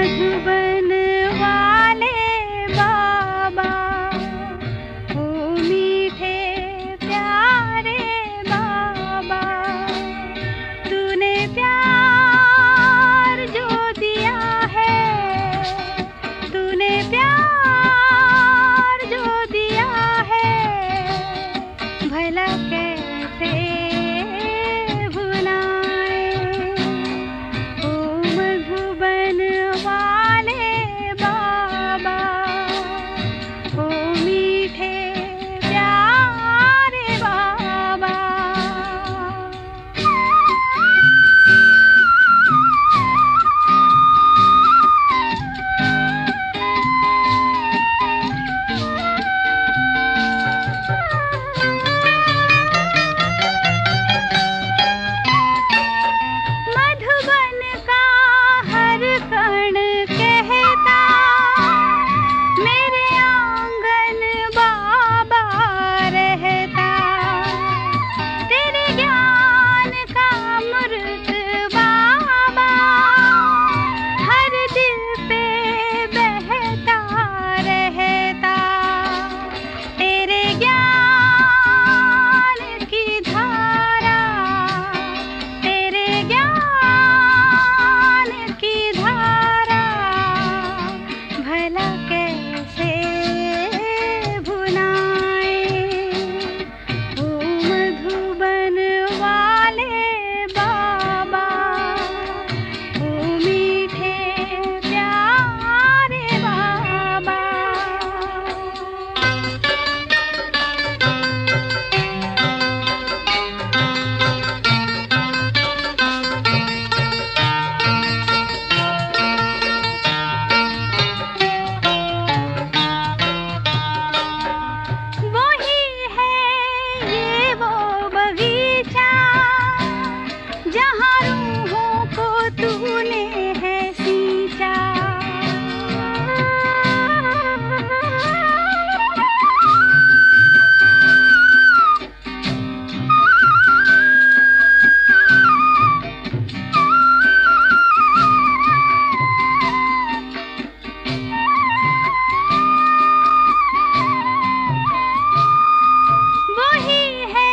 मधुबन वाले बाबा, ओ मीठे प्यारे बाबा, तूने प्यार जो दिया है, तूने प्यार जो दिया है, भला कैसे भुलाएं। ओ मधुबन वाले बाबा, ओ मीठे प्यारे बाबा। मधुबन का हर कण कहता, मेरे आंगन बाबा रहता। तेरे ज्ञान का अमृत बाबा, हर दिल पे बहता रहता। तेरे ज्ञान की धारा, तेरे ज्ञान की धारा, भला कैसे भुलाएं। ओ मधुबन वाले बाबा, ओ मीठे प्यारे बाबा। वही है ये वो बगीचा, जहाँ रूहों को तूने है सींचा। वही है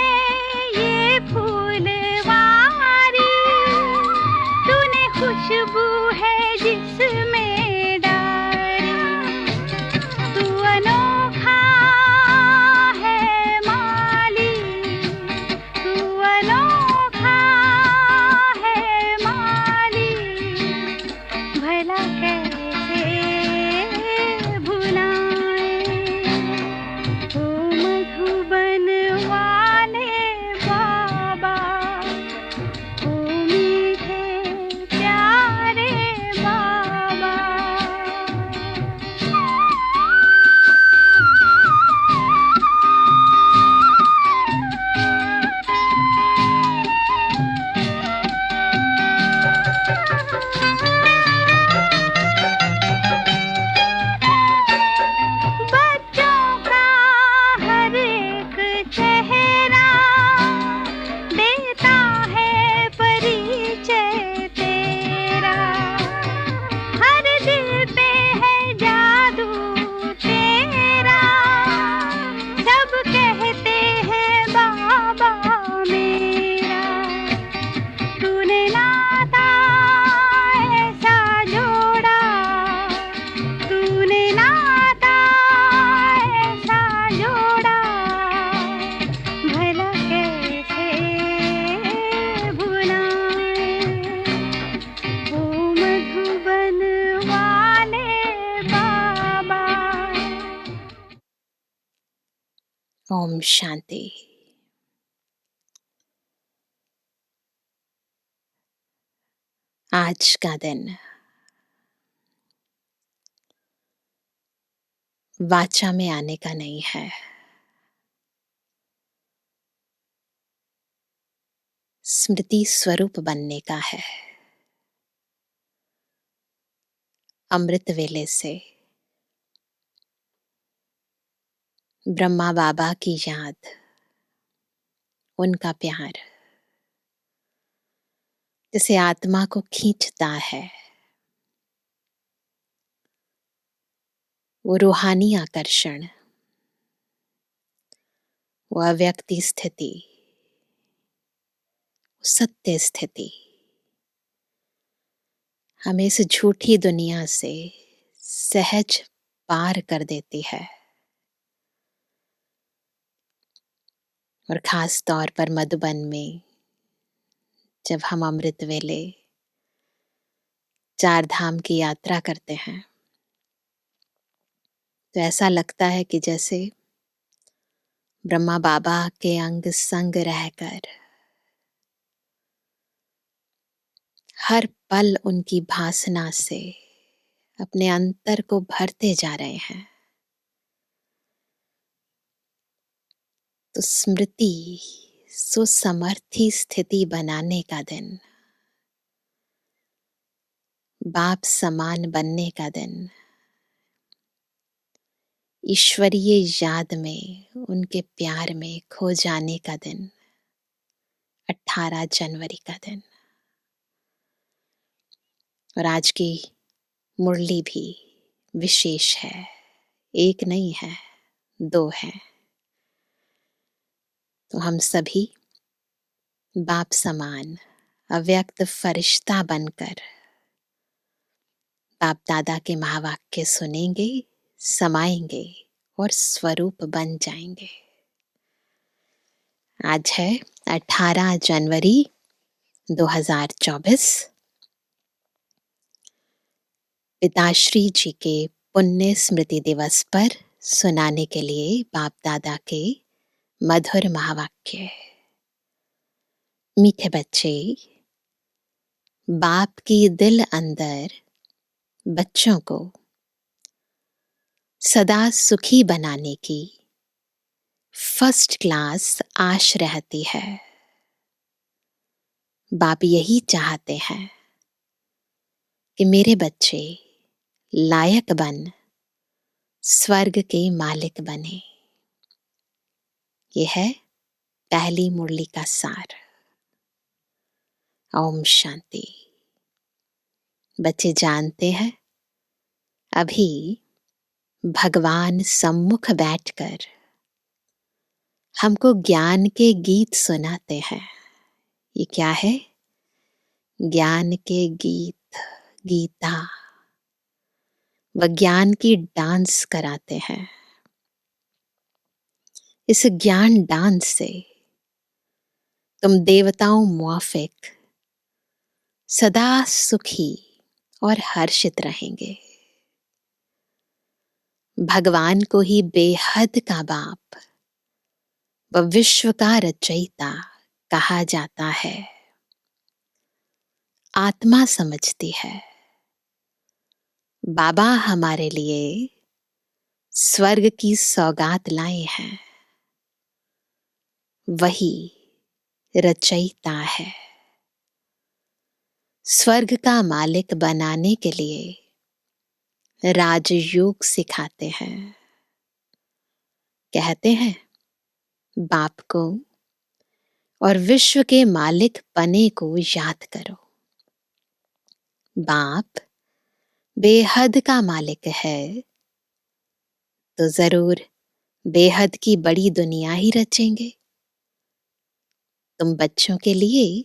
ये फूलवारी, तूने खुशबू है जिसमें डाली। तू अनोखा है माली, तू अनोखा है माली, भला कैसे भुलाएं। ओ मधुबन वाले बाबा, ओ मीठे प्यारे बाबा। बच्चों का हर एक चेहरा देता है परिचय तेरा। हर दिल पे है जादू तेरा, सब कहते हैं बाबा मेरा। तूने नाता ऐसा जोड़ा, तूने नाता ऐसा जोड़ा, भला कैसे भुलाएं। ओ मधुबन वाले बाबा। ओम शांति। आज का दिन वाचा में आने का नहीं है, स्मृति स्वरूप बनने का है। अमृत वेले से ब्रह्मा बाबा की याद, उनका प्यार जिसे आत्मा को खींचता है, वो रूहानी आकर्षण, वो अव्यक्ति स्थिति, सत्य स्थिति हमें इस झूठी दुनिया से सहज पार कर देती है। और खास तौर पर मधुबन में जब हम अमृत वेले चार धाम की यात्रा करते हैं तो ऐसा लगता है कि जैसे ब्रह्मा बाबा के अंग संग रहकर हर पल उनकी भासना से अपने अंतर को भरते जा रहे हैं। तो स्मृति सुसमर्थी स्थिति बनाने का दिन, बाप समान बनने का दिन, ईश्वरीय याद में उनके प्यार में खो जाने का दिन 18 जनवरी का दिन। और आज की मुरली भी विशेष है, एक नहीं है, दो है। तो हम सभी बाप समान अव्यक्त फरिश्ता बनकर बाप दादा के महावाक्य सुनेंगे, समाएंगे और स्वरूप बन जाएंगे। आज है 18 जनवरी 2024। पिताश्री जी के पुण्य स्मृति दिवस पर सुनाने के लिए बाप दादा के मधुर महावाक्य। मीठे बच्चे, बाप की दिल अंदर बच्चों को सदा सुखी बनाने की फर्स्ट क्लास आश रहती है। बाप यही चाहते हैं कि मेरे बच्चे लायक बन स्वर्ग के मालिक बने। यह है पहली मुरली का सार। ओम शांति। बच्चे जानते हैं, अभी भगवान सम्मुख बैठकर हमको ज्ञान के गीत सुनाते हैं। ये क्या है? ज्ञान के गीत, गीता। वह ज्ञान की डांस कराते हैं। इस ज्ञान डांस से तुम देवताओं मुआफिक सदा सुखी और हर्षित रहेंगे। भगवान को ही बेहद का बाप व विश्व का रचयिता कहा जाता है। आत्मा समझती है बाबा हमारे लिए स्वर्ग की सौगात लाए हैं। वही रचयिता है। स्वर्ग का मालिक बनाने के लिए राजयोग सिखाते हैं। कहते हैं बाप को और विश्व के मालिक पने को याद करो। बाप बेहद का मालिक है तो जरूर बेहद की बड़ी दुनिया ही रचेंगे। तुम बच्चों के लिए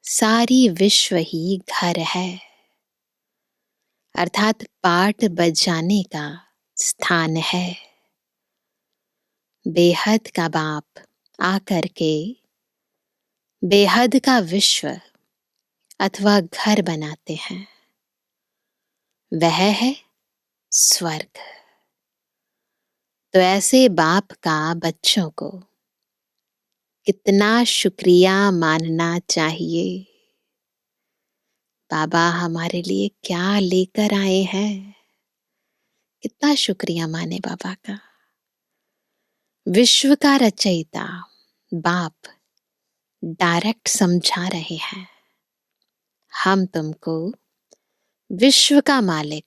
सारी विश्व ही घर है, अर्थात पाठ बजाने का स्थान है। बेहद का बाप आकर के बेहद का विश्व अथवा घर बनाते हैं। वह है स्वर्ग। तो ऐसे बाप का बच्चों को कितना शुक्रिया मानना चाहिए। बाबा हमारे लिए क्या लेकर आए हैं, कितना शुक्रिया माने बाबा का। विश्व का रचयिता बाप डायरेक्ट समझा रहे हैं, हम तुमको विश्व का मालिक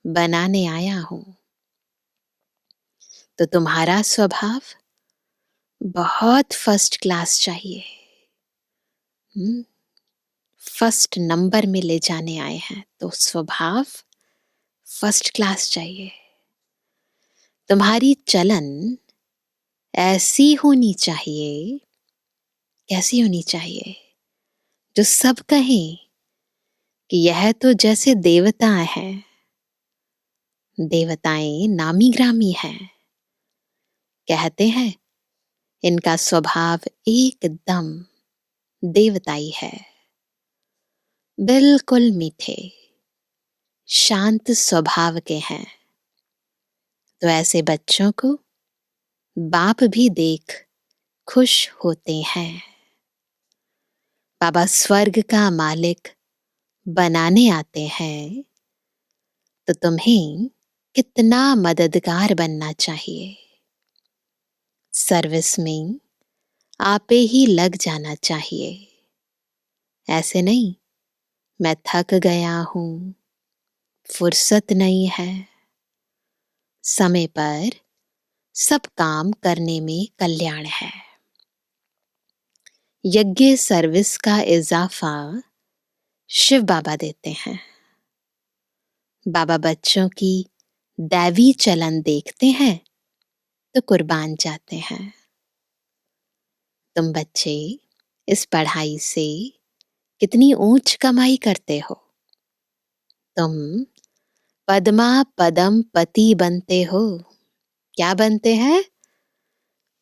बनाने आया हूं। तो तुम्हारा स्वभाव बहुत फर्स्ट क्लास चाहिए। फर्स्ट नंबर में ले जाने आए हैं तो स्वभाव फर्स्ट क्लास चाहिए। तुम्हारी चलन ऐसी होनी चाहिए, कैसी होनी चाहिए, जो सब कहें कि यह तो जैसे देवता हैं। देवताएं नामी ग्रामी हैं। कहते हैं इनका स्वभाव एकदम देवताई है। बिल्कुल मीठे, शांत स्वभाव के हैं। तो ऐसे बच्चों को बाप भी देख खुश होते हैं। बाबा स्वर्ग का मालिक बनाने आते हैं, तो तुम्हें कितना मददगार बनना चाहिए। सर्विस में आपे ही लग जाना चाहिए। ऐसे नहीं, मैं थक गया हूं, फुर्सत नहीं है। समय पर सब काम करने में कल्याण है। यज्ञ सर्विस का इजाफा शिव बाबा देते हैं। बाबा बच्चों की दैवी चलन देखते हैं तो कुर्बान जाते हैं। तुम बच्चे इस पढ़ाई से कितनी ऊंच कमाई करते हो। तुम पद्मा पदम पति बनते हो। क्या बनते हैं?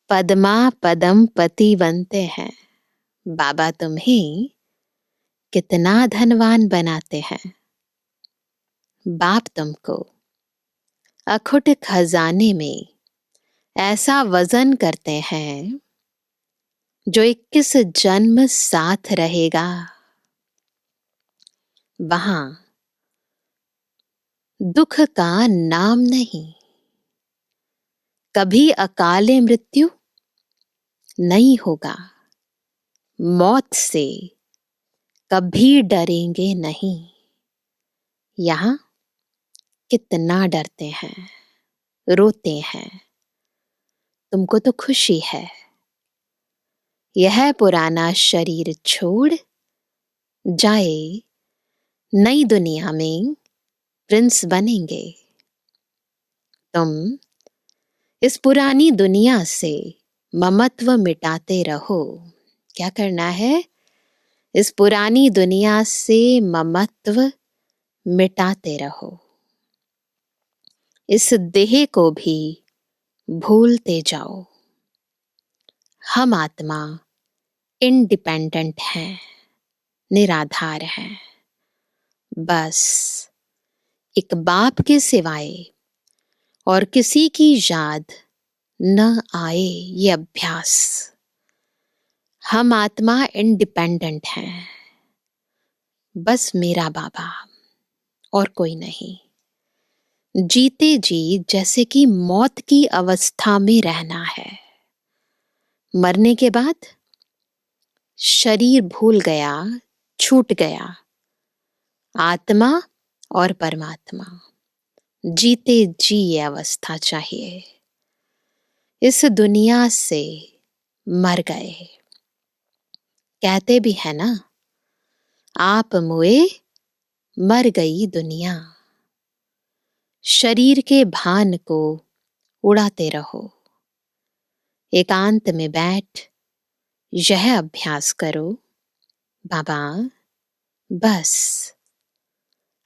पद्मा पदम पति बनते हैं। बाबा तुम्हें कितना धनवान बनाते हैं। बाप तुमको अखुट खजाने में ऐसा वजन करते हैं जो 21 जन्म साथ रहेगा। वहां दुख का नाम नहीं, कभी अकाले मृत्यु नहीं होगा। मौत से कभी डरेंगे नहीं। यहां कितना डरते हैं, रोते हैं। तुमको तो खुशी है। यह पुराना शरीर छोड़ जाए, नई दुनिया में प्रिंस बनेंगे। तुम इस पुरानी दुनिया से ममत्व मिटाते रहो। क्या करना है? इस पुरानी दुनिया से ममत्व मिटाते रहो। इस देह को भी भूलते जाओ। हम आत्मा इंडिपेंडेंट हैं, निराधार हैं। बस एक बाप के सिवाय और किसी की याद न आए, ये अभ्यास। हम आत्मा इंडिपेंडेंट हैं। बस मेरा बाबा और कोई नहीं। जीते जी जैसे कि मौत की अवस्था में रहना है। मरने के बाद शरीर भूल गया, छूट गया। आत्मा और परमात्मा, जीते जी ये अवस्था चाहिए। इस दुनिया से मर गए। कहते भी है ना, आप मुए मर गई दुनिया। शरीर के भान को उड़ाते रहो। एकांत में बैठ यह अभ्यास करो, बाबा बस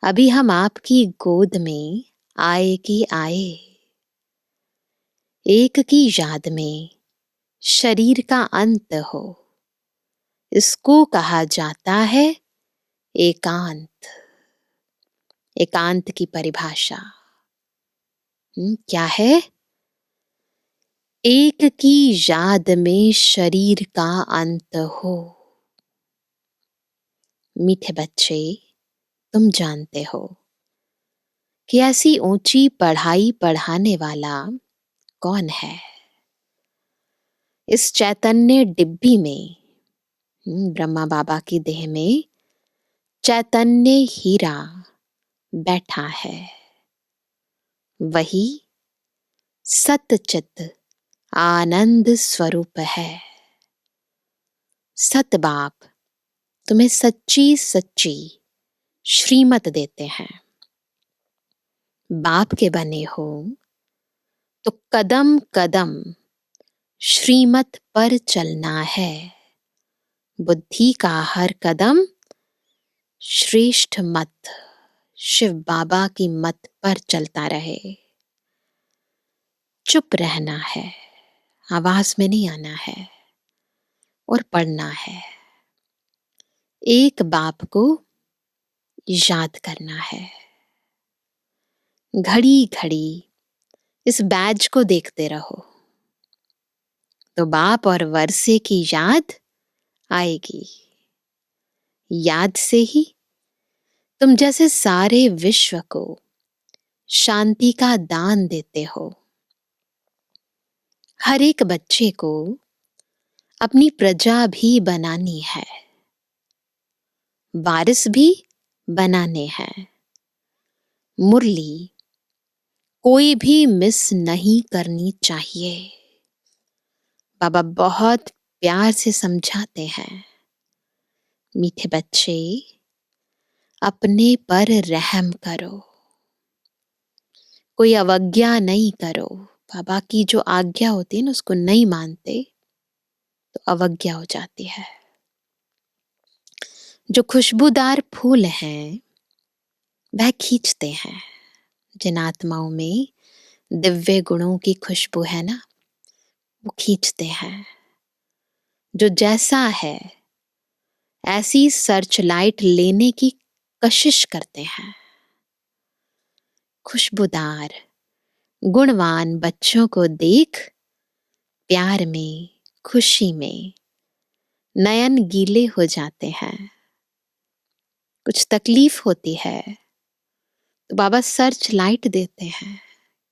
अभी हम आपकी गोद में आए कि आए। एक की याद में शरीर का अंत हो, इसको कहा जाता है एकांत। एकांत की परिभाषा क्या है? एक की याद में शरीर का अंत हो। मीठे बच्चे, तुम जानते हो कि ऐसी ऊंची पढ़ाई पढ़ाने वाला कौन है? इस चैतन्य डिब्बी में, ब्रह्मा बाबा की देह में चैतन्य हीरा बैठा है। वही सतचित आनंद स्वरूप है। सत बाप तुम्हें सच्ची सच्ची श्रीमत देते हैं। बाप के बने हो तो कदम कदम श्रीमत पर चलना है। बुद्धि का हर कदम श्रेष्ठ मत, शिव बाबा की मत पर चलता रहे। चुप रहना है, आवाज में नहीं आना है और पढ़ना है। एक बाप को याद करना है। घड़ी घड़ी इस बैज को देखते रहो तो बाप और वर्षे की याद आएगी। याद से ही तुम जैसे सारे विश्व को शांति का दान देते हो। हर एक बच्चे को अपनी प्रजा भी बनानी है, वारिस भी बनाने हैं। मुरली कोई भी मिस नहीं करनी चाहिए। बाबा बहुत प्यार से समझाते हैं, मीठे बच्चे अपने पर रहम करो, कोई अवज्ञा नहीं करो। बाबा की जो आज्ञा होती है ना, उसको नहीं मानते तो अवज्ञा हो जाती है। जो खुशबूदार फूल हैं वह खींचते हैं। जिन आत्माओं में दिव्य गुणों की खुशबू है ना, वो खींचते हैं। जो जैसा है ऐसी सर्च लाइट लेने की कशिश करते हैं। खुशबूदार गुणवान बच्चों को देख प्यार में, खुशी में नयन गीले हो जाते हैं। कुछ तकलीफ होती है तो बाबा सर्च लाइट देते हैं।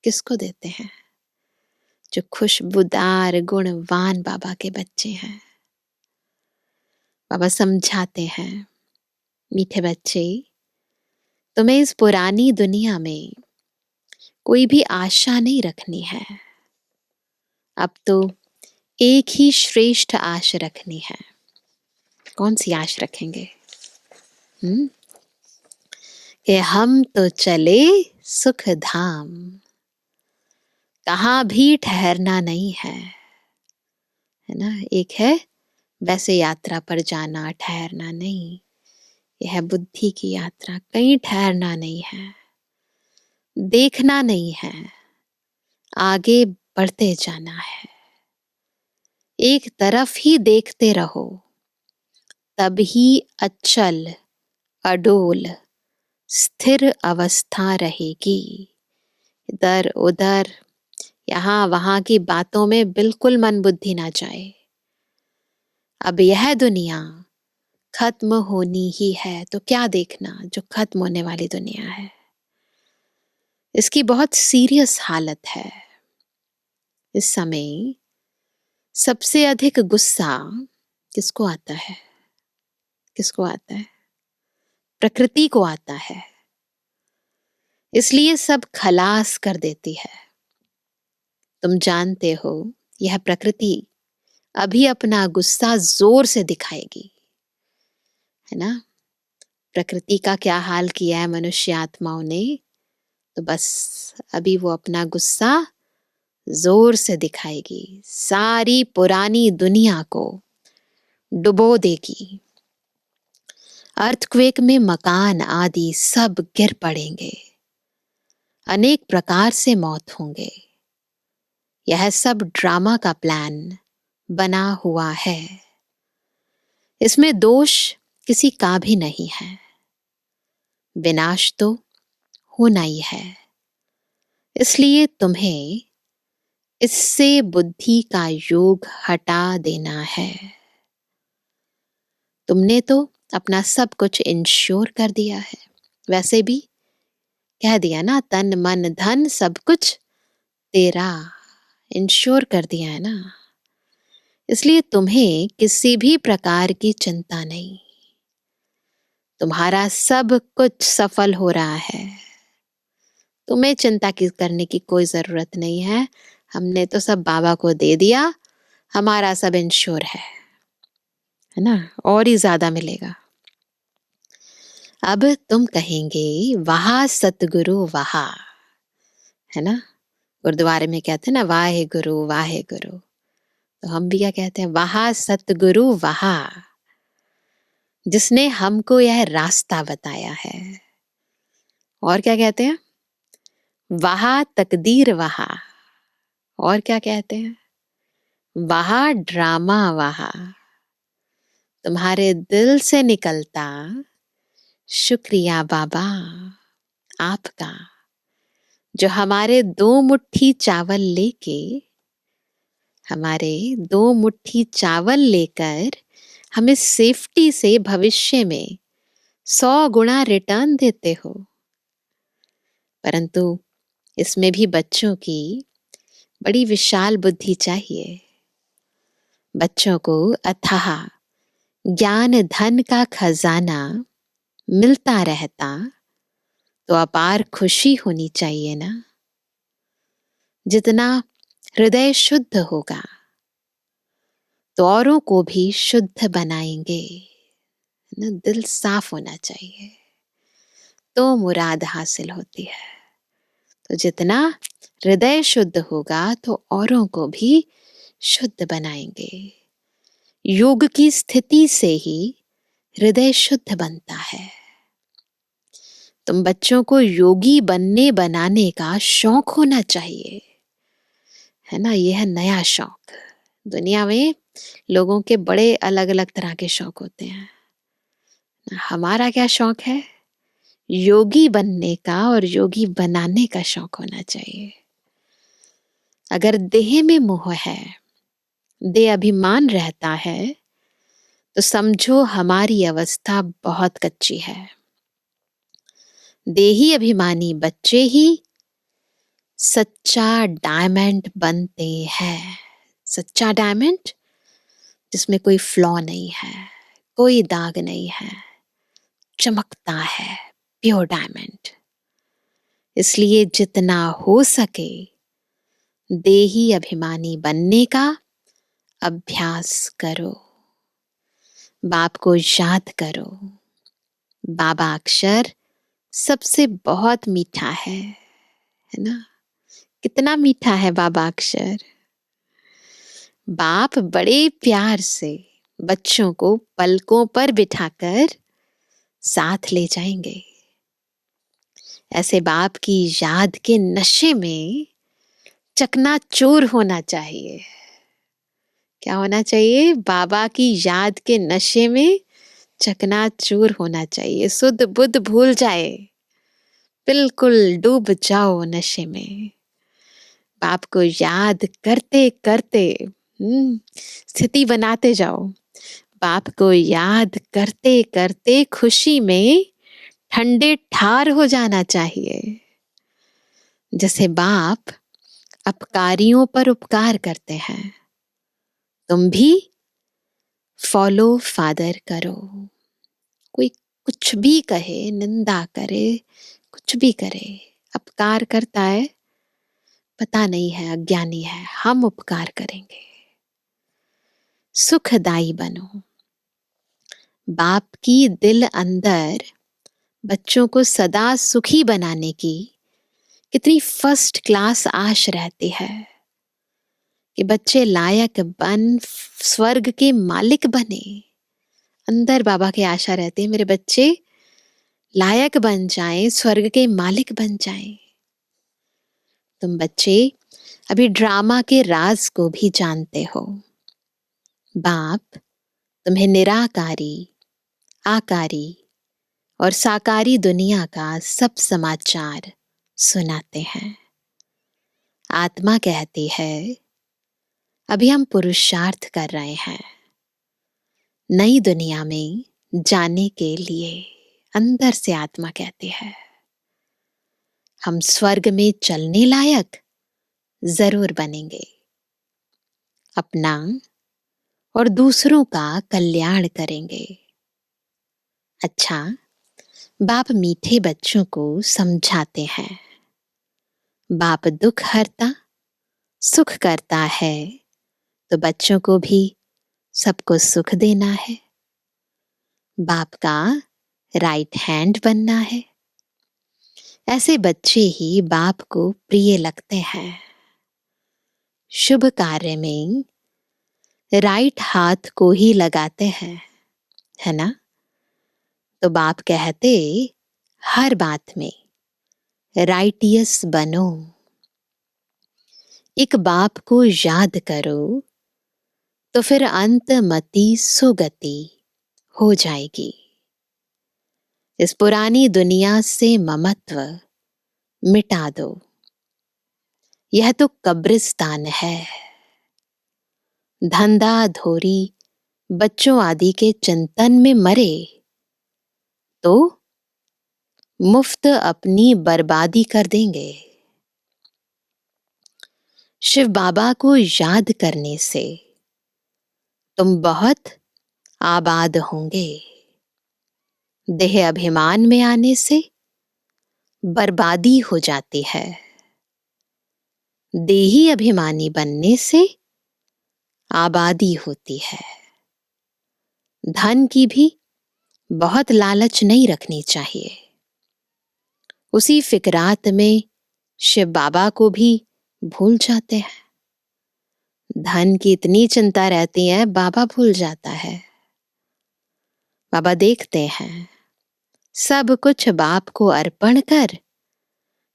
किसको देते हैं? जो खुशबूदार गुणवान बाबा के बच्चे हैं। बाबा समझाते हैं, मीठे बच्चे, तुम्हें इस पुरानी दुनिया में कोई भी आशा नहीं रखनी है। अब तो एक ही श्रेष्ठ आश रखनी है। कौन सी आश रखेंगे? कि हम तो चले सुख धाम, कहाँ भी ठहरना नहीं है ना। एक है वैसे यात्रा पर जाना, ठहरना नहीं। यह है बुद्धि की यात्रा, कहीं ठहरना नहीं है, देखना नहीं है, आगे बढ़ते जाना है। एक तरफ ही देखते रहो, तभी अचल अडोल स्थिर अवस्था रहेगी। इधर उधर यहाँ वहां की बातों में बिल्कुल मन बुद्धि ना जाए। अब यह दुनिया खत्म होनी ही है, तो क्या देखना जो खत्म होने वाली दुनिया है। इसकी बहुत सीरियस हालत है। इस समय सबसे अधिक गुस्सा किसको आता है? किसको आता है? प्रकृति को आता है। इसलिए सब खलास कर देती है। तुम जानते हो यह प्रकृति अभी अपना गुस्सा जोर से दिखाएगी, है ना। प्रकृति का क्या हाल किया है मनुष्य आत्माओं ने, तो बस अभी वो अपना गुस्सा जोर से दिखाएगी। सारी पुरानी दुनिया को डुबो देगी। अर्थक्वेक में मकान आदि सब गिर पड़ेंगे। अनेक प्रकार से मौत होंगे। यह सब ड्रामा का प्लान बना हुआ है। इसमें दोष किसी का भी नहीं है। विनाश तो होना ही है। इसलिए तुम्हें इससे बुद्धि का योग हटा देना है। तुमने तो अपना सब कुछ इंश्योर कर दिया है। वैसे भी कह दिया ना, तन मन धन सब कुछ तेरा, इंश्योर कर दिया है ना। इसलिए तुम्हें किसी भी प्रकार की चिंता नहीं। तुम्हारा सब कुछ सफल हो रहा है। तुम्हें चिंता करने की कोई जरूरत नहीं है। हमने तो सब बाबा को दे दिया, हमारा सब इंश्योर है ना। और ही ज्यादा मिलेगा। अब तुम कहेंगे वहा सतगुरु वहा, है ना। गुरुद्वारे में कहते हैं ना, वाहे गुरु, तो हम भी क्या कहते हैं, वाहा सतगुरु वाहा, जिसने हमको यह रास्ता बताया है। और क्या कहते हैं, वाहा तकदीर वाहा। और क्या कहते हैं, वाहा ड्रामा वाहा। तुम्हारे दिल से निकलता शुक्रिया बाबा आपका, जो हमारे 2 मुट्ठी चावल लेके, हमारे 2 मुट्ठी चावल लेकर हमें सेफ्टी से भविष्य में 100 गुना रिटर्न देते हो। परंतु इसमें भी बच्चों की बड़ी विशाल बुद्धि चाहिए। बच्चों को अथाह ज्ञान धन का खजाना मिलता रहता तो अपार खुशी होनी चाहिए ना। जितना हृदय शुद्ध होगा तो औरों को भी शुद्ध बनाएंगे ना। दिल साफ होना चाहिए तो मुराद हासिल होती है। तो जितना हृदय शुद्ध होगा तो औरों को भी शुद्ध बनाएंगे। योग की स्थिति से ही हृदय शुद्ध बनता है। तुम बच्चों को योगी बनने बनाने का शौक होना चाहिए, है ना। यह है नया शौक। दुनिया में लोगों के बड़े अलग अलग तरह के शौक होते हैं। हमारा क्या शौक है, योगी बनने का और योगी बनाने का शौक होना चाहिए। अगर देह में मोह है, देह अभिमान रहता है, तो समझो हमारी अवस्था बहुत कच्ची है। देही अभिमानी बच्चे ही सच्चा डायमंड बनते हैं। सच्चा डायमंड जिसमें कोई फ्लॉ नहीं है, कोई दाग नहीं है, चमकता है, प्योर डायमंड। इसलिए जितना हो सके देही अभिमानी बनने का अभ्यास करो। बाप को याद करो। बाबा अक्षर सबसे बहुत मीठा है ना। कितना मीठा है बाबा अक्षर। बाप बड़े प्यार से बच्चों को पलकों पर बिठाकर साथ ले जाएंगे। ऐसे बाप की याद के नशे में चकनाचूर होना चाहिए। क्या होना चाहिए, बाबा की याद के नशे में चकनाचूर होना चाहिए। सुध बुध भूल जाए, बिल्कुल डूब जाओ नशे में। बाप को याद करते करते स्थिति बनाते जाओ। बाप को याद करते करते खुशी में ठंडे ठार हो जाना चाहिए। जैसे बाप अपकारियों पर उपकार करते हैं, तुम भी फॉलो फादर करो। कोई कुछ भी कहे, निंदा करे, कुछ भी करे, अपकार करता है, पता नहीं है, अज्ञानी है। हम उपकार करेंगे। सुखदाई बनो। बाप की दिल अंदर बच्चों को सदा सुखी बनाने की कितनी फर्स्ट क्लास आश रहती है कि बच्चे लायक बन स्वर्ग के मालिक बने। अंदर बाबा की आशा रहती है मेरे बच्चे लायक बन जाएं, स्वर्ग के मालिक बन जाएं। तुम बच्चे अभी ड्रामा के राज को भी जानते हो। बाप तुम्हें निराकारी, आकारी और साकारी दुनिया का सब समाचार सुनाते हैं। आत्मा कहती है अभी हम पुरुषार्थ कर रहे हैं नई दुनिया में जाने के लिए। अंदर से आत्मा कहती है हम स्वर्ग में चलने लायक जरूर बनेंगे। अपना और दूसरों का कल्याण करेंगे। अच्छा, बाप मीठे बच्चों को समझाते हैं। बाप दुख हरता सुख करता है, तो बच्चों को भी सबको सुख देना है। बाप का राइट हैंड बनना है। ऐसे बच्चे ही बाप को प्रिय लगते हैं। शुभ कार्य में राइट हाथ को ही लगाते हैं, है ना? तो बाप कहते हर बात में राइटियस बनो। एक बाप को याद करो तो फिर अंतमति सुगति हो जाएगी। इस पुरानी दुनिया से ममत्व मिटा दो। यह तो कब्रिस्तान है। धंधा धोरी बच्चों आदि के चिंतन में मरे तो मुफ्त अपनी बर्बादी कर देंगे। शिव बाबा को याद करने से तुम बहुत आबाद होंगे। देह अभिमान में आने से बर्बादी हो जाती है। देही अभिमानी बनने से आबादी होती है। धन की भी बहुत लालच नहीं रखनी चाहिए। उसी फिक्रात में शिव बाबा को भी भूल जाते हैं। धन की इतनी चिंता रहती है, बाबा भूल जाता है। बाबा देखते हैं सब कुछ बाप को अर्पण कर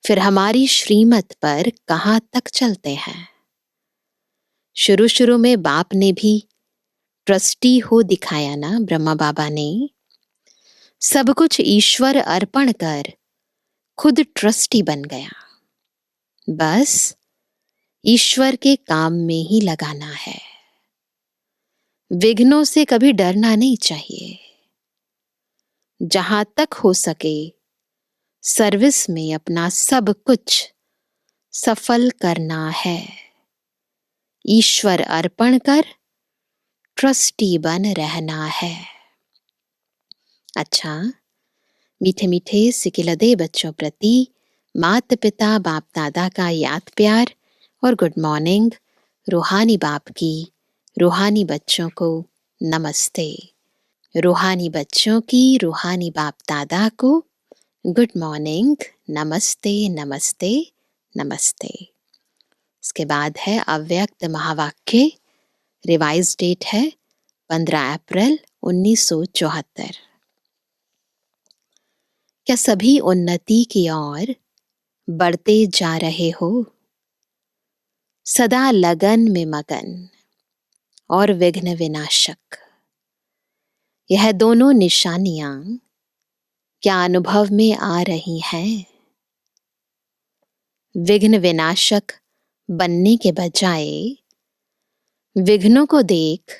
फिर हमारी श्रीमत पर कहां तक चलते हैं। शुरू शुरू में बाप ने भी ट्रस्टी हो दिखाया ना, ब्रह्मा बाबा ने सब कुछ ईश्वर अर्पण कर खुद ट्रस्टी बन गया। बस ईश्वर के काम में ही लगाना है। विघ्नों से कभी डरना नहीं चाहिए। जहां तक हो सके सर्विस में अपना सब कुछ सफल करना है। ईश्वर अर्पण कर ट्रस्टी बन रहना है। अच्छा, मीठे मीठे सिकिलदे बच्चों प्रति माता पिता बाप दादा का याद प्यार और गुड मॉर्निंग। रूहानी बाप की रूहानी बच्चों को नमस्ते। रूहानी बच्चों की रूहानी बाप दादा को गुड मॉर्निंग, नमस्ते नमस्ते नमस्ते। इसके बाद है अव्यक्त महावाक्य। रिवाइज डेट है 15 अप्रैल 1974। क्या सभी उन्नति की ओर बढ़ते जा रहे हो? सदा लगन में मगन और विघ्न विनाशक, यह दोनों निशानियां क्या अनुभव में आ रही हैं? विघ्न विनाशक बनने के बजाय विघ्नों को देख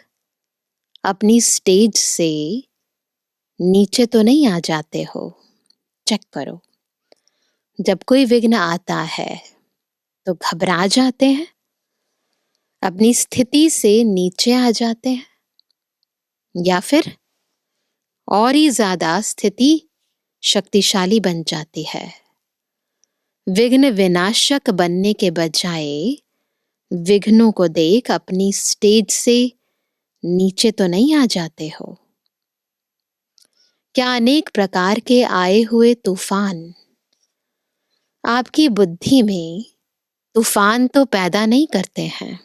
अपनी स्टेज से नीचे तो नहीं आ जाते हो? चेक करो। जब कोई विघ्न आता है तो घबरा जाते हैं, अपनी स्थिति से नीचे आ जाते हैं, या फिर और ही ज्यादा स्थिति शक्तिशाली बन जाती है। विघ्न विनाशक बनने के बजाय विघ्नों को देख अपनी स्टेज से नीचे तो नहीं आ जाते हो? क्या अनेक प्रकार के आए हुए तूफान आपकी बुद्धि में तूफान तो पैदा नहीं करते हैं?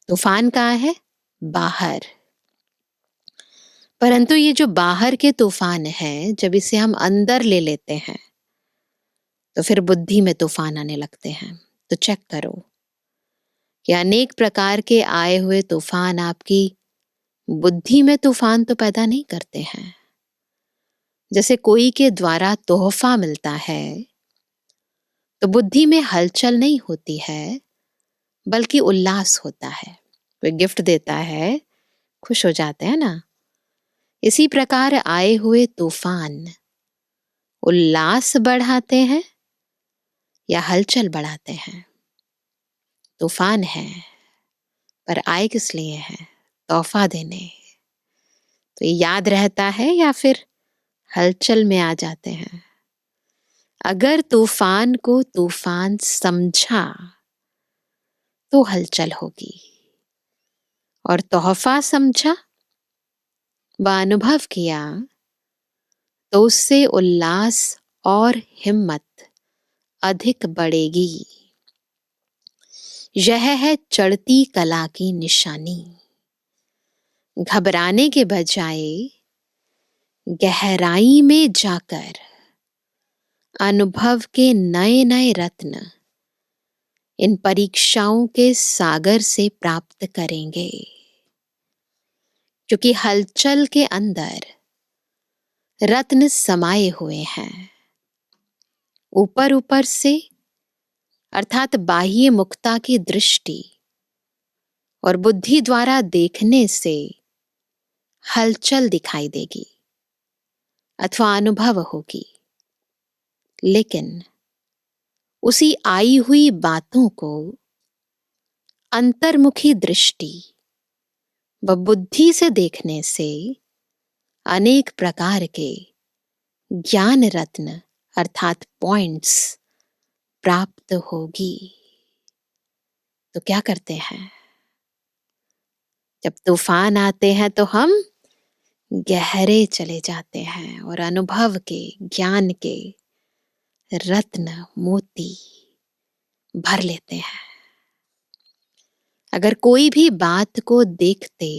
तूफान कहाँ है? बाहर। परंतु ये जो बाहर के तूफान है, जब इसे हम अंदर ले लेते हैं तो फिर बुद्धि में तूफान आने लगते हैं। तो चेक करो कि अनेक प्रकार के आए हुए तूफान आपकी बुद्धि में तूफान तो पैदा नहीं करते हैं। जैसे कोई के द्वारा तोहफा मिलता है तो बुद्धि में हलचल नहीं होती है, बल्कि उल्लास होता है। कोई गिफ्ट देता है, खुश हो जाते हैं ना। इसी प्रकार आए हुए तूफान उल्लास बढ़ाते हैं या हलचल बढ़ाते हैं? तूफान है, पर आए किस लिए है? तोहफा देने। तो ये याद रहता है या फिर हलचल में आ जाते हैं? अगर तूफान को तूफान समझा तो हलचल होगी, और तोहफा समझा व अनुभव किया तो उससे उल्लास और हिम्मत अधिक बढ़ेगी। यह है चढ़ती कला की निशानी। घबराने के बजाय गहराई में जाकर अनुभव के नए नए रत्न इन परीक्षाओं के सागर से प्राप्त करेंगे, क्योंकि हलचल के अंदर रत्न समाये हुए हैं। ऊपर ऊपर से अर्थात बाह्य मुक्ता की दृष्टि और बुद्धि द्वारा देखने से हलचल दिखाई देगी अथवा अनुभव होगी, लेकिन उसी आई हुई बातों को अंतर्मुखी दृष्टि व बुद्धि से देखने से अनेक प्रकार के ज्ञान रत्न अर्थात पॉइंट्स प्राप्त होगी। तो क्या करते हैं? जब तूफान आते हैं तो हम गहरे चले जाते हैं और अनुभव के ज्ञान के रत्न मोती भर लेते हैं। अगर कोई भी बात को देखते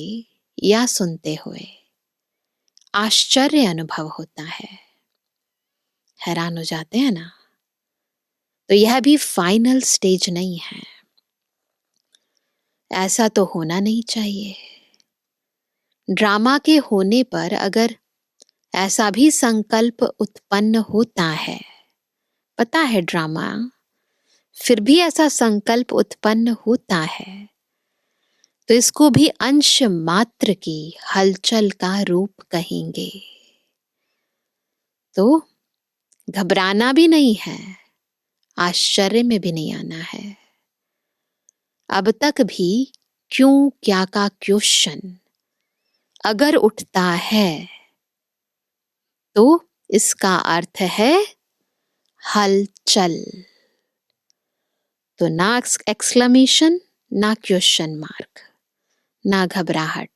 या सुनते हुए आश्चर्य अनुभव होता है, हैरान हो जाते हैं ना, तो यह भी फाइनल स्टेज नहीं है। ऐसा तो होना नहीं चाहिए। ड्रामा के होने पर अगर ऐसा भी संकल्प उत्पन्न होता है, पता है ड्रामा, फिर भी ऐसा संकल्प उत्पन्न होता है, तो इसको भी अंश मात्र की हलचल का रूप कहेंगे। तो घबराना भी नहीं है, आश्चर्य में भी नहीं आना है। अब तक भी क्यों क्या का क्वेश्चन अगर उठता है तो इसका अर्थ है हलचल। तो ना एक्सक्लेमेशन, ना क्वेश्चन मार्क, ना घबराहट।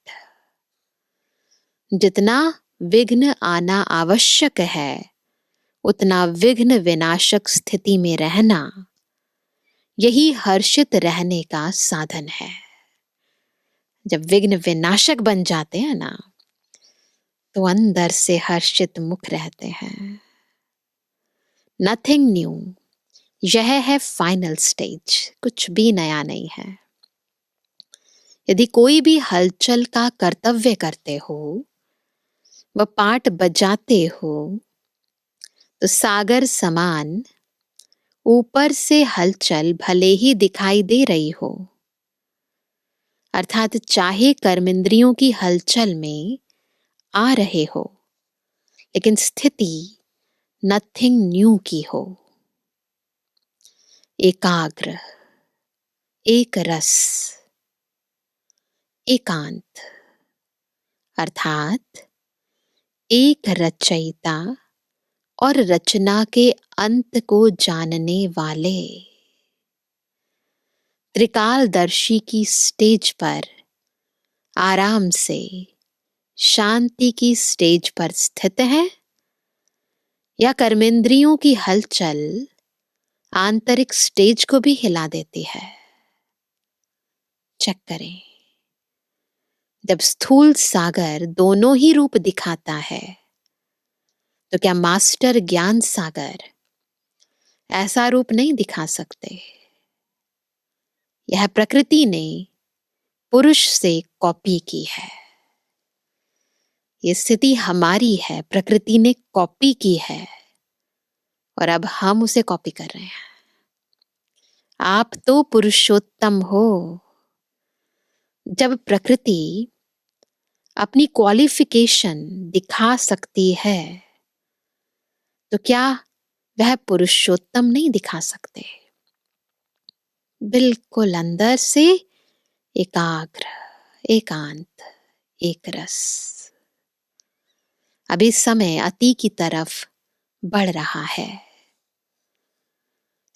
जितना विघ्न आना आवश्यक है उतना विघ्न विनाशक स्थिति में रहना, यही हर्षित रहने का साधन है। जब विघ्न विनाशक बन जाते हैं ना, तो अंदर से हर्षित मुख रहते हैं। नथिंग न्यू, यह है फाइनल स्टेज, कुछ भी नया नहीं है। यदि कोई भी हलचल का कर्तव्य करते हो, वह पाठ बजाते हो, तो सागर समान ऊपर से हलचल भले ही दिखाई दे रही हो, अर्थात चाहे कर्मेंद्रियों की हलचल में आ रहे हो, लेकिन स्थिति नथिंग न्यू की हो। एकाग्र, एक रस, एकांत, अर्थात एक रचयिता और रचना के अंत को जानने वाले त्रिकालदर्शी की स्टेज पर आराम से शांति की स्टेज पर स्थित है, या कर्मेंद्रियों की हलचल आंतरिक स्टेज को भी हिला देती है। चेक करें। जब स्थूल सागर दोनों ही रूप दिखाता है, तो क्या मास्टर ज्ञान सागर ऐसा रूप नहीं दिखा सकते? यह प्रकृति ने पुरुष से कॉपी की है। ये स्थिति हमारी है, प्रकृति ने कॉपी की है और अब हम उसे कॉपी कर रहे हैं। आप तो पुरुषोत्तम हो। जब प्रकृति अपनी क्वालिफिकेशन दिखा सकती है, तो क्या वह पुरुषोत्तम नहीं दिखा सकते? बिल्कुल अंदर से एकाग्र, एकांत, एक रस। अभी समय अति की तरफ बढ़ रहा है।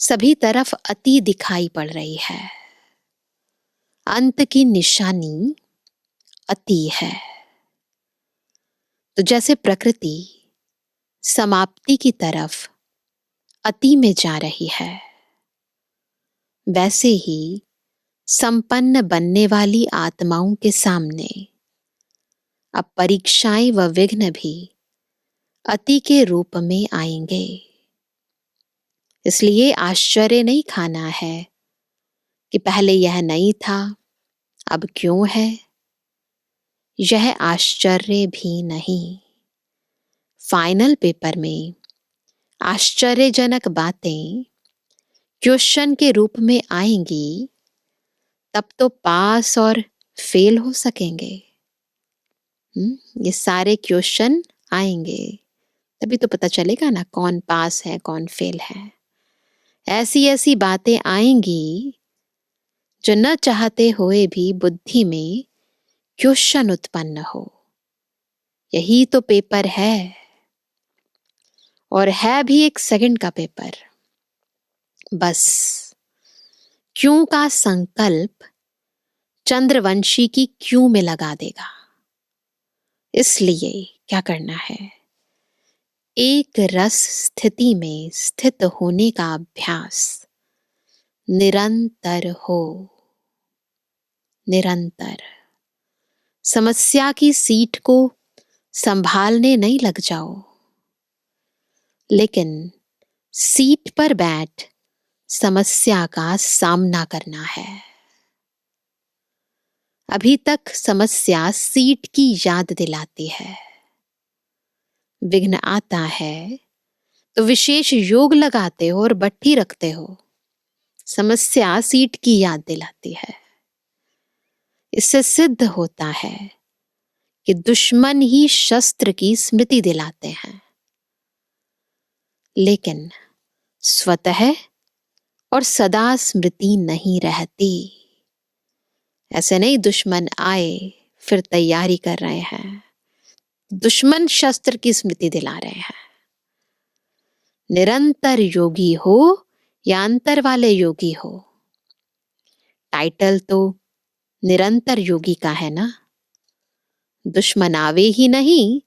सभी तरफ अति दिखाई पड़ रही है। अंत की निशानी अति है। तो जैसे प्रकृति समाप्ति की तरफ अति में जा रही है, वैसे ही संपन्न बनने वाली आत्माओं के सामने अब परीक्षाएं व विघ्न भी अति के रूप में आएंगे। इसलिए आश्चर्य नहीं खाना है कि पहले यह नहीं था, अब क्यों है। यह आश्चर्य भी नहीं। फाइनल पेपर में आश्चर्यजनक बातें क्वेश्चन के रूप में आएंगी, तब तो पास और फेल हो सकेंगे। ये सारे क्वेश्चन आएंगे, तभी तो पता चलेगा ना कौन पास है कौन फेल है। ऐसी ऐसी बातें आएंगी जो न चाहते हुए भी बुद्धि में क्वेश्चन उत्पन्न हो। यही तो पेपर है, और है भी एक सेकंड का पेपर। बस क्यों का संकल्प चंद्रवंशी की क्यों में लगा देगा। इसलिए क्या करना है, एक रस स्थिति में स्थित होने का अभ्यास निरंतर हो। निरंतर समस्या की सीट को संभालने नहीं लग जाओ, लेकिन सीट पर बैठ समस्या का सामना करना है। अभी तक समस्या सीट की याद दिलाती है। विघ्न आता है तो विशेष योग लगाते हो और बट्टी रखते हो। समस्या सीट की याद दिलाती है। इससे सिद्ध होता है कि दुश्मन ही शस्त्र की स्मृति दिलाते हैं, लेकिन स्वतः और सदा स्मृति नहीं रहती। ऐसे नहीं दुश्मन आए फिर तैयारी कर रहे हैं, दुश्मन शस्त्र की स्मृति दिला रहे हैं। निरंतर योगी हो या अंतर वाले योगी हो, टाइटल तो निरंतर योगी का है ना। दुश्मन आवे ही नहीं,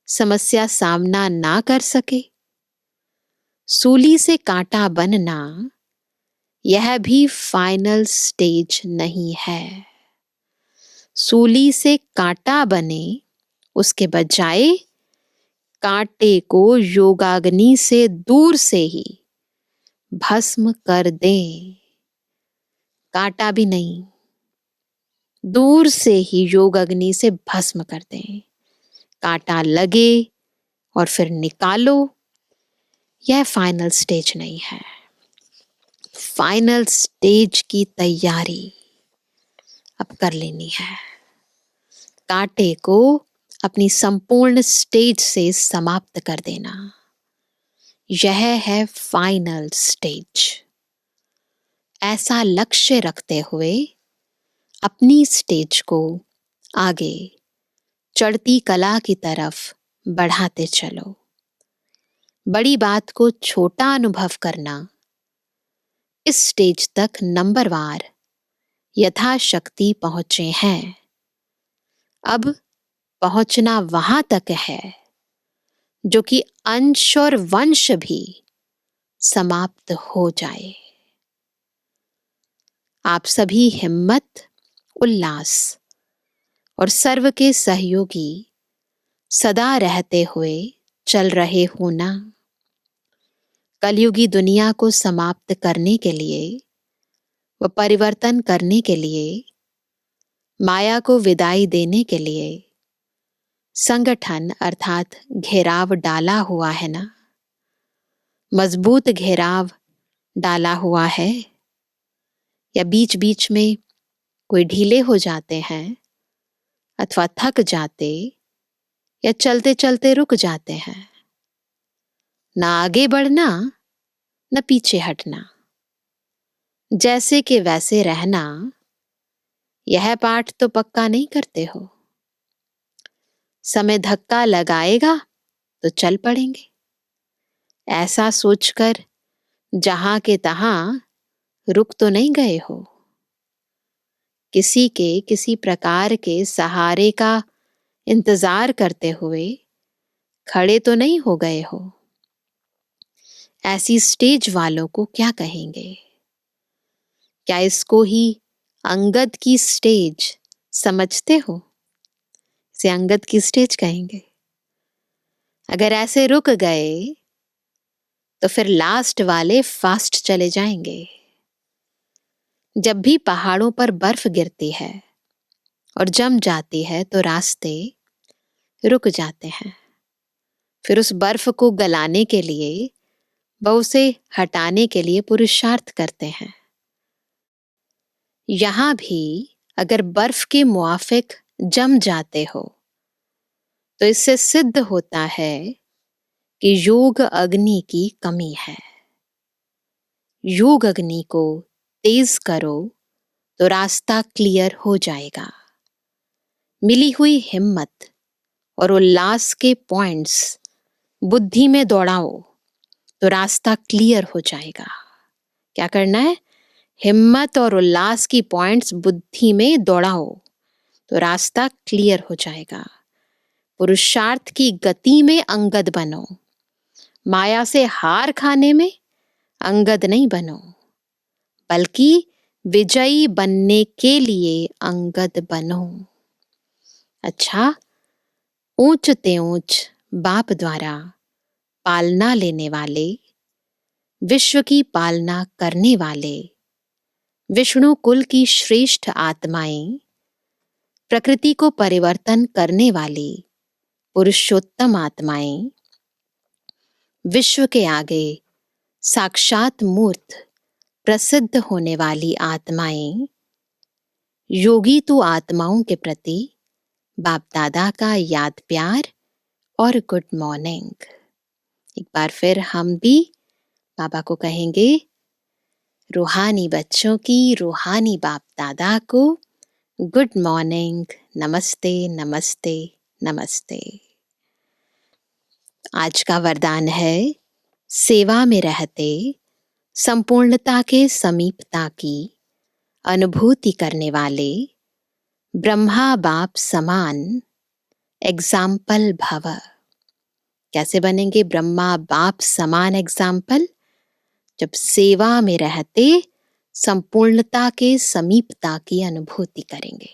समस्या सामना ना कर सके, सूली से कांटा बनना यह भी फाइनल स्टेज नहीं है। सूली से कांटा बने उसके बजाय कांटे को योगाग्नि से दूर से ही भस्म कर दें। कांटा भी नहीं, दूर से ही योग अग्नि से भस्म कर दें। कांटा लगे और फिर निकालो, यह फाइनल स्टेज नहीं है। फाइनल स्टेज की तैयारी अब कर लेनी है। कांटे को अपनी संपूर्ण स्टेज से समाप्त कर देना, यह है फाइनल स्टेज। ऐसा लक्ष्य रखते हुए अपनी स्टेज को आगे चढ़ती कला की तरफ बढ़ाते चलो। बड़ी बात को छोटा अनुभव करना, इस स्टेज तक नंबरवार यथाशक्ति पहुंचे हैं। अब पहुंचना वहां तक है जो कि अंश और वंश भी समाप्त हो जाए। आप सभी हिम्मत, उल्लास और सर्व के सहयोगी सदा रहते हुए चल रहे हो ना। कलयुगी दुनिया को समाप्त करने के लिए व परिवर्तन करने के लिए, माया को विदाई देने के लिए संगठन अर्थात घेराव डाला हुआ है ना। मजबूत घेराव डाला हुआ है या बीच बीच में कोई ढीले हो जाते हैं अथवा थक जाते या चलते चलते रुक जाते हैं। ना आगे बढ़ना न पीछे हटना, जैसे कि वैसे रहना, यह पाठ तो पक्का नहीं करते हो। समय धक्का लगाएगा तो चल पड़ेंगे, ऐसा सोचकर जहां के तहां रुक तो नहीं गए हो। किसी के किसी प्रकार के सहारे का इंतजार करते हुए खड़े तो नहीं हो गए हो। ऐसी स्टेज वालों को क्या कहेंगे? क्या इसको ही अंगद की स्टेज समझते हो? इसे अंगद की स्टेज कहेंगे। अगर ऐसे रुक गए तो फिर लास्ट वाले फास्ट चले जाएंगे। जब भी पहाड़ों पर बर्फ गिरती है और जम जाती है तो रास्ते रुक जाते हैं। फिर उस बर्फ को गलाने के लिए व उसे हटाने के लिए पुरुषार्थ करते हैं। यहां भी अगर बर्फ के मुआफिक जम जाते हो तो इससे सिद्ध होता है कि योग अग्नि की कमी है। योग अग्नि को तेज करो तो रास्ता क्लियर हो जाएगा। मिली हुई हिम्मत और उल्लास के पॉइंट्स बुद्धि में दौड़ाओ तो रास्ता क्लियर हो जाएगा। क्या करना है? हिम्मत और उल्लास की पॉइंट्स बुद्धि में दौड़ाओ तो रास्ता क्लियर हो जाएगा। पुरुषार्थ की गति में अंगद बनो, माया से हार खाने में अंगद नहीं बनो, बल्कि विजयी बनने के लिए अंगद बनो। अच्छा, ऊंच ते ऊंच बाप द्वारा पालना लेने वाले, विश्व की पालना करने वाले, विष्णु कुल की श्रेष्ठ आत्माएं, प्रकृति को परिवर्तन करने वाली पुरुषोत्तम आत्माएं, विश्व के आगे साक्षात मूर्त प्रसिद्ध होने वाली आत्माएं, योगी तो आत्माओं के प्रति बाप दादा का याद प्यार और गुड मॉर्निंग। एक बार फिर हम भी बाबा को कहेंगे, रूहानी बच्चों की रूहानी बाप दादा को गुड मॉर्निंग, नमस्ते नमस्ते नमस्ते। आज का वरदान है, सेवा में रहते संपूर्णता के समीपता की अनुभूति करने वाले ब्रह्मा बाप समान एग्जाम्पल भव। कैसे बनेंगे ब्रह्मा बाप समान एग्जाम्पल? जब सेवा में रहते संपूर्णता के समीपता की अनुभूति करेंगे।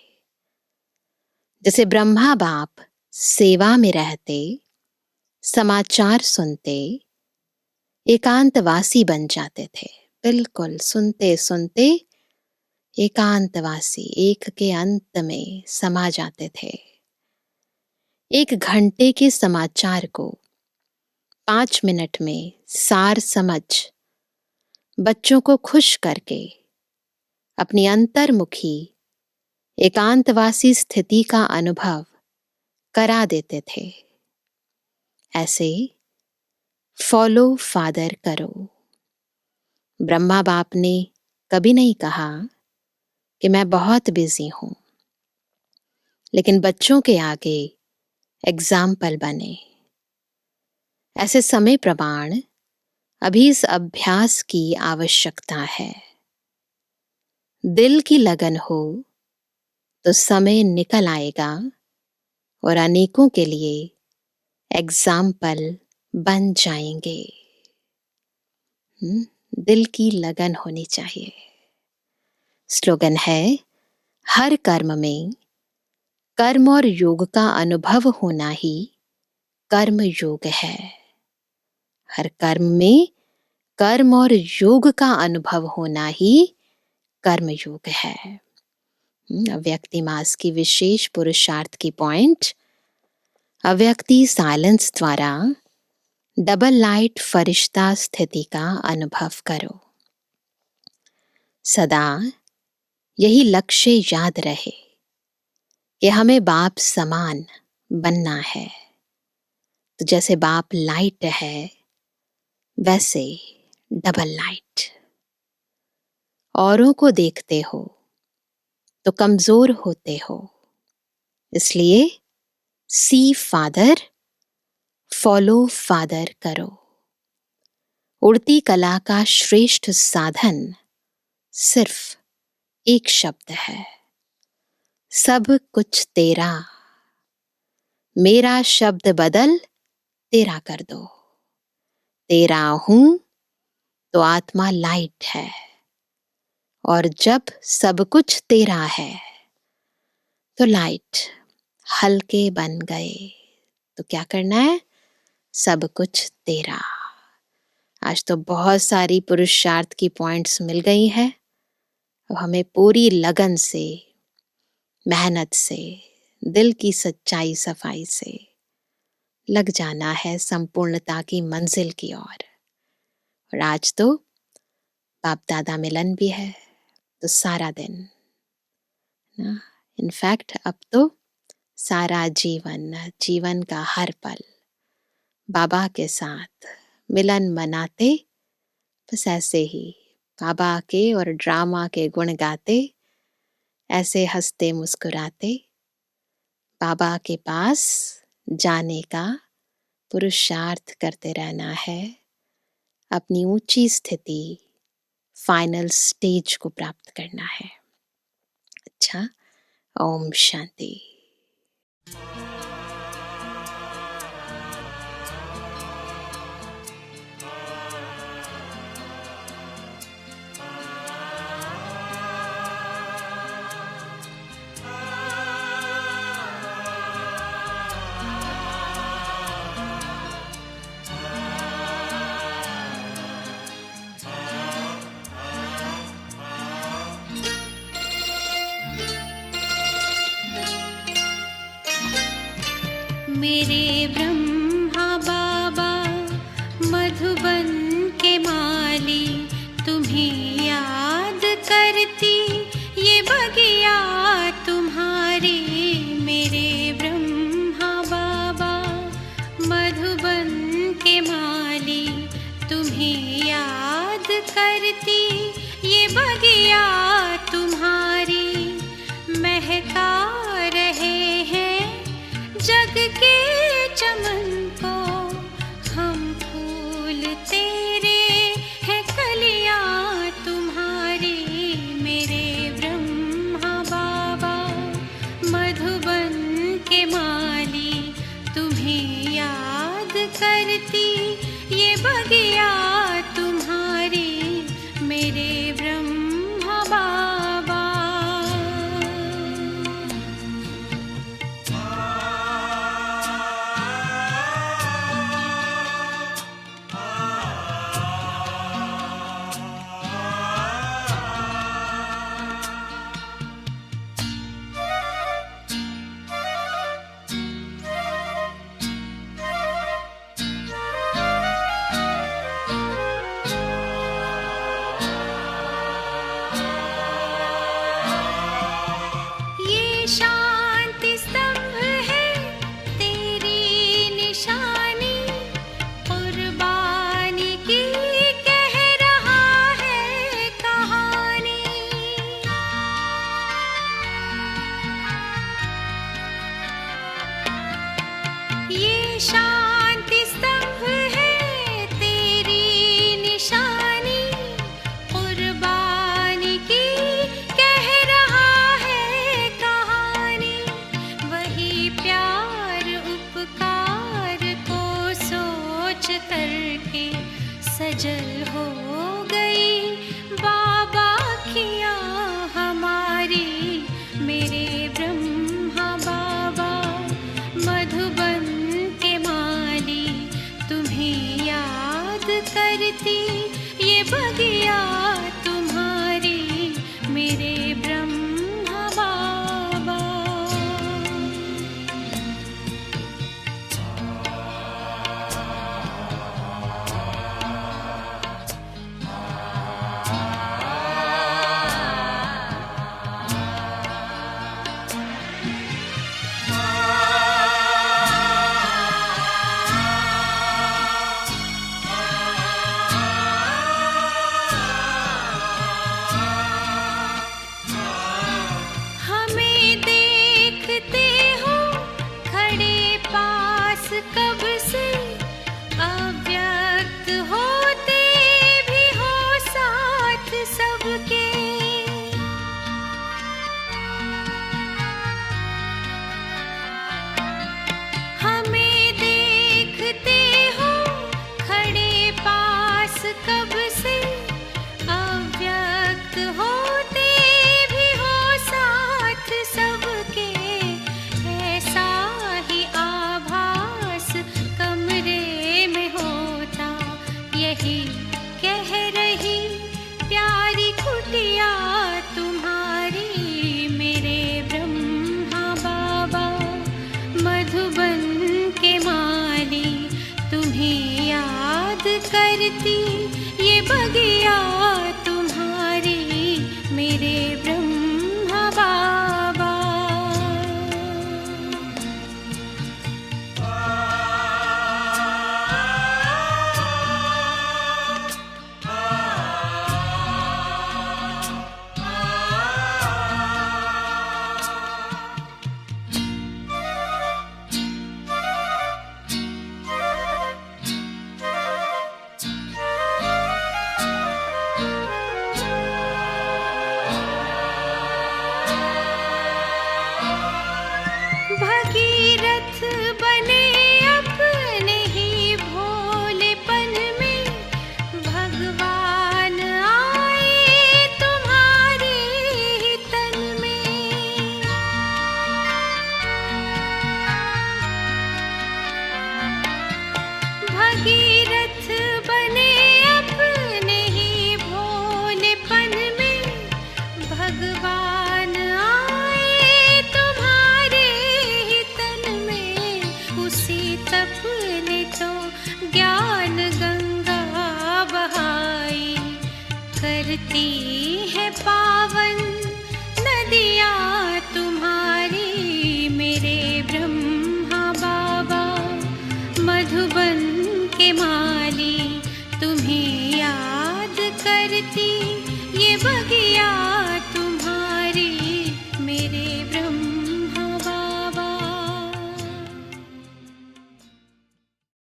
जैसे ब्रह्मा बाप सेवा में रहते, समाचार सुनते, एकांतवासी बन जाते थे। बिल्कुल सुनते सुनते एकांतवासी, एक के अंत में समा जाते थे। 1 घंटे के समाचार को 5 मिनट में सार समझ बच्चों को खुश करके अपनी अंतर्मुखी एकांतवासी स्थिति का अनुभव करा देते थे। ऐसे फॉलो फादर करो। ब्रह्मा बाप ने कभी नहीं कहा कि मैं बहुत बिजी हूं, लेकिन बच्चों के आगे एग्जाम्पल बने। ऐसे समय प्रमाण अभी इस अभ्यास की आवश्यकता है। दिल की लगन हो तो समय निकल आएगा और अनेकों के लिए एग्जाम्पल बन जाएंगे। दिल की लगन होनी चाहिए। स्लोगन है, हर कर्म में कर्म और योग का अनुभव होना ही कर्म योग है। हर कर्म में कर्म और योग का अनुभव होना ही कर्म योग है। अव्यक्ति मास की विशेष पुरुषार्थ की पॉइंट, अव्यक्ति साइलेंस द्वारा डबल लाइट फरिश्ता स्थिति का अनुभव करो। सदा यही लक्ष्य याद रहे कि हमें बाप समान बनना है। तो जैसे बाप लाइट है, वैसे डबल लाइट। औरों को देखते हो तो कमजोर होते हो, इसलिए सी फादर, फॉलो फादर करो। उड़ती कला का श्रेष्ठ साधन सिर्फ एक शब्द है, सब कुछ तेरा। मेरा शब्द बदल तेरा कर दो। तेरा हूं तो आत्मा लाइट है और जब सब कुछ तेरा है तो लाइट हल्के बन गए। तो क्या करना है? सब कुछ तेरा। आज तो बहुत सारी पुरुषार्थ की पॉइंट्स मिल गई है। अब हमें पूरी लगन से, मेहनत से, दिल की सच्चाई सफाई से लग जाना है संपूर्णता की मंजिल की ओर। और आज तो बाप दादा मिलन भी है, तो सारा दिन ना, इनफैक्ट अब तो सारा जीवन, जीवन का हर पल बाबा के साथ मिलन मनाते, बस ऐसे ही बाबा के और ड्रामा के गुण गाते, ऐसे हंसते मुस्कुराते बाबा के पास जाने का पुरुषार्थ करते रहना है, अपनी ऊंची स्थिति, फाइनल स्टेज को प्राप्त करना है। अच्छा, ओम शांति। मेरे ब्रह्मा बाबा मधुबन के माली, तुम्हें याद करती ये बगिया तुम्हारी। मेरे ब्रह्मा बाबा मधुबन के माली, तुम्हें याद करती ये बगिया तुम्हारी। महका रहे हैं जग के चमन